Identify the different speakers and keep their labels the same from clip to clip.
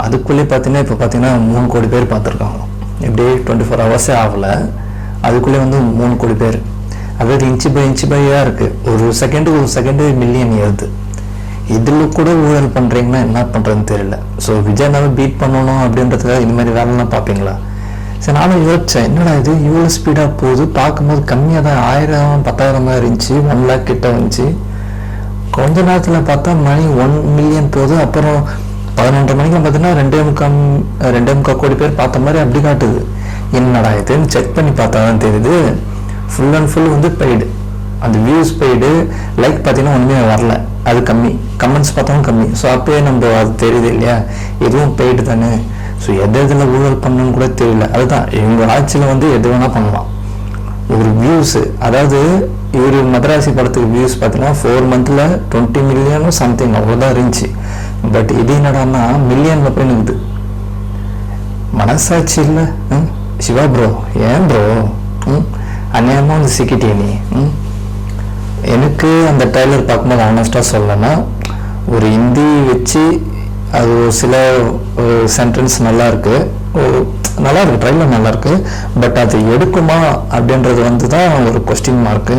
Speaker 1: அதுக்குள்ளே பார்த்தீங்கன்னா இப்போ பார்த்தீங்கன்னா 3 கோடி பேர் பார்த்துருக்காங்க. எப்படி 24 ஹவர்ஸே ஆகலை, அதுக்குள்ளே வந்து 3 கோடி பேர். அதாவது இன்ச்சு பையாக இருக்குது. ஒரு செகண்டு மில்லியன் ஏறுது. இதில் கூட ஊழல் பண்ணுறீங்கன்னா என்ன பண்ணுறதுன்னு தெரியல. ஸோ விஜயனாவை பீட் பண்ணணும் அப்படின்றதுக்காக இந்த மாதிரி வேலைலாம் பார்ப்பீங்களா? சரி, நானும் யோசித்தேன், என்னடா இது இவ்வளோ ஸ்பீடாக போகுது, பார்க்கும்போது கம்மியாக தான் 1000 10,000 தான் இருந்துச்சு, 1 lakh கிட்ட வந்துச்சு. கொஞ்ச நேரத்தில் பார்த்தா மணி 1 மில்லியன் போகுது. அப்புறம் 11:30 மணிக்கு பார்த்தீங்கன்னா 2.25 கோடி பேர் பார்த்த மாதிரி அப்படி காட்டுது. என்னடா இதுன்னு செக் பண்ணி பார்த்தா தான் தெரியுது, ஃபுல் அண்ட் ஃபுல் வந்து பெய்டு. அந்த வியூஸ் பெய்டு, லைக் பார்த்தீங்கன்னா ஒன்றுமே வரல, அது கம்மி, கமெண்ட்ஸ் பார்த்தாலும் கம்மி. ஸோ அப்போயே நம்ம அது தெரியுது இல்லையா, எதுவும் பெய்டு தானே. ஸோ எதில் ஊழல் பண்ணணும்னு கூட தெரியல. அதுதான் இவங்க ஆட்சியில் வந்து எது வேணால் பண்ணலாம். ஒரு வியூஸு, அதாவது இவர் மதராசி படத்துக்கு வியூஸ் பார்த்தீங்கன்னா 4 months 20 million சம்திங் அவ்வளோதான் இருந்துச்சு. பட் இது என்னடான்னா மில்லியனில் போய் நிற்குது. மனசாட்சி இல்லை சிவா ப்ரோ, ஏன் ப்ரோ அநியாயமாக வந்து சிக்கிட்டே நீ? எனக்கு அந்த ட்ரைலர் பார்க்கும்போது ஆனஸ்டாக சொல்லலைன்னா, ஒரு ஹிந்தி வச்சு அது சில சென்டென்ஸ் நல்லாயிருக்கு, ட்ரைலர் நல்லாயிருக்கு. பட் அது எடுக்குமா அப்படின்றது வந்து தான் ஒரு கொஸ்டின் மார்க்கு.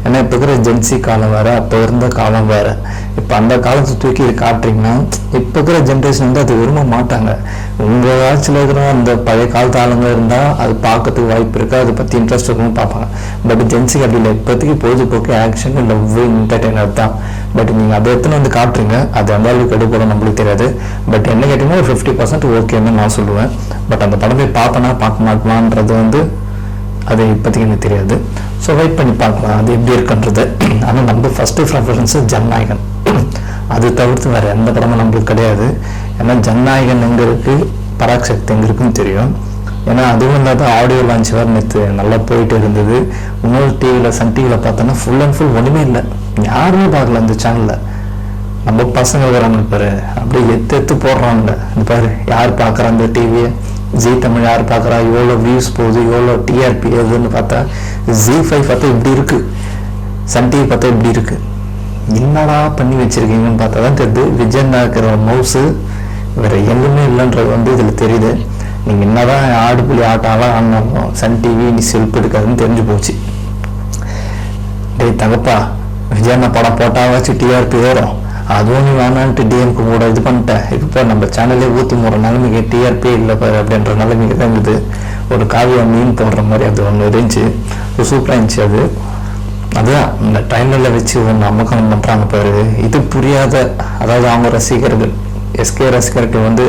Speaker 1: ஏன்னா இப்போ இருக்கிற ஜென்சி காலம் வேறு, அப்போ இருந்த காலம் வேறு. இப்போ அந்த காலத்தை தூக்கி இது காட்டுறீங்கன்னா இப்போ இருக்கிற ஜென்ரேஷன் வந்து அது விரும்ப மாட்டாங்க. உங்கள் ஆட்சியில் இருக்கிற அந்த பழைய காலத்து ஆளுங்க இருந்தால் அது பார்க்கறதுக்கு வாய்ப்பு இருக்குது, அதை பற்றி இன்ட்ரெஸ்ட் இருக்குன்னு பார்ப்பாங்க. பட் ஜென்சிக்கு அப்படி இல்லை. இப்போதைக்கு பொழுதுபோக்கு, ஆக்ஷன், லவ், என்டர்டெய்னர் தான். பட் நீங்கள் அதை எடுத்துன்னு வந்து காட்டுறீங்க, அது அந்த அளவுக்கு எடுப்போம் நம்மளுக்கு தெரியாது. பட் என்ன கேட்டிங்கன்னா ஒரு 50% ஓகேன்னு நான் சொல்லுவேன். பட் அந்த படத்தை பார்ப்பனா பார்க்க மாட்டோமான்றது வந்து அது இப்போதைக்கு எனக்கு தெரியாது. ஸோ வெயிட் பண்ணி பார்க்கலாம் அது எப்படி இருக்குன்றது. ஆனால் நம்ம ஃபஸ்ட்டு ப்ரிஃபரன்ஸு ஜனநாயகன். அது தவிர்த்து வேறு எந்த படமும் நம்மளுக்கு கிடையாது. ஏன்னா ஜனநாயகன் எங்கே இருக்குது, பராக்சக்தி எங்கே இருக்குன்னு தெரியும். ஏன்னா அதுவும் இல்லாத ஆடியோ லான்ச் வேறு நேற்று நல்லா போயிட்டு இருந்தது. இன்னொரு டிவியில், சன் டிவியில் பார்த்தோன்னா ஃபுல் அண்ட் ஃபுல் ஒன்றுமே இல்லை, யாருமே பார்க்கல அந்த சேனலில். நம்ம பசங்க வராங்க பாரு, அப்படியே எத்து போடுறாங்க. இந்த பாரு யார் பார்க்குறா அந்த டிவியை, ஜி தமிழ் யார் பார்க்குறா, எவ்வளோ வியூஸ் போகுது, எவ்வளோ டிஆர்பி ஏதுன்னு பார்த்தா ஜி5 பார்த்தா இப்படி இருக்குது, சன் டிவி பார்த்தா இப்படி இருக்குது. என்னடா பண்ணி வச்சுருக்கீங்கன்னு பார்த்தா தான் தெரியுது, விஜயன்னா இருக்கிற மவுஸு வேறு எங்குமே இல்லைன்றது வந்து இதில் தெரியுது. நீங்கள் என்னதான் ஆடுபுலி ஆட்டாலாம் ஆனாலும் சன் டிவி நீ செல்ஃப் எடுக்காதுன்னு தெரிஞ்சு போச்சு. டேய் தகப்பா, விஜயண்ணா படம் போட்டாவாச்சு டிஆர்பி ஏறும், அதுவும் நீ வேணான்ட்டு டிஎம்க்கு கூட இது பண்ணிட்டேன். இப்போ நம்ம சேனலே ஊற்றி போகிற நிலைமைக்கு டிஆர்பி இல்லை பாரு அப்படின்ற நிலைமைக்கு தான் இருக்குது. ஒரு காவியா மீன் போடுற மாதிரி அது ஒன்று இருந்துச்சு, சூப்பராக இருந்துச்சு. அதுதான் இந்த ட்ரைலரில் வச்சு ஒன்று அம்மகம் பண்ணுறாங்க பாரு, இது புரியாத, அதாவது அவங்க ரசிகர்கள், எஸ்கே ரசிகர்கள் வந்து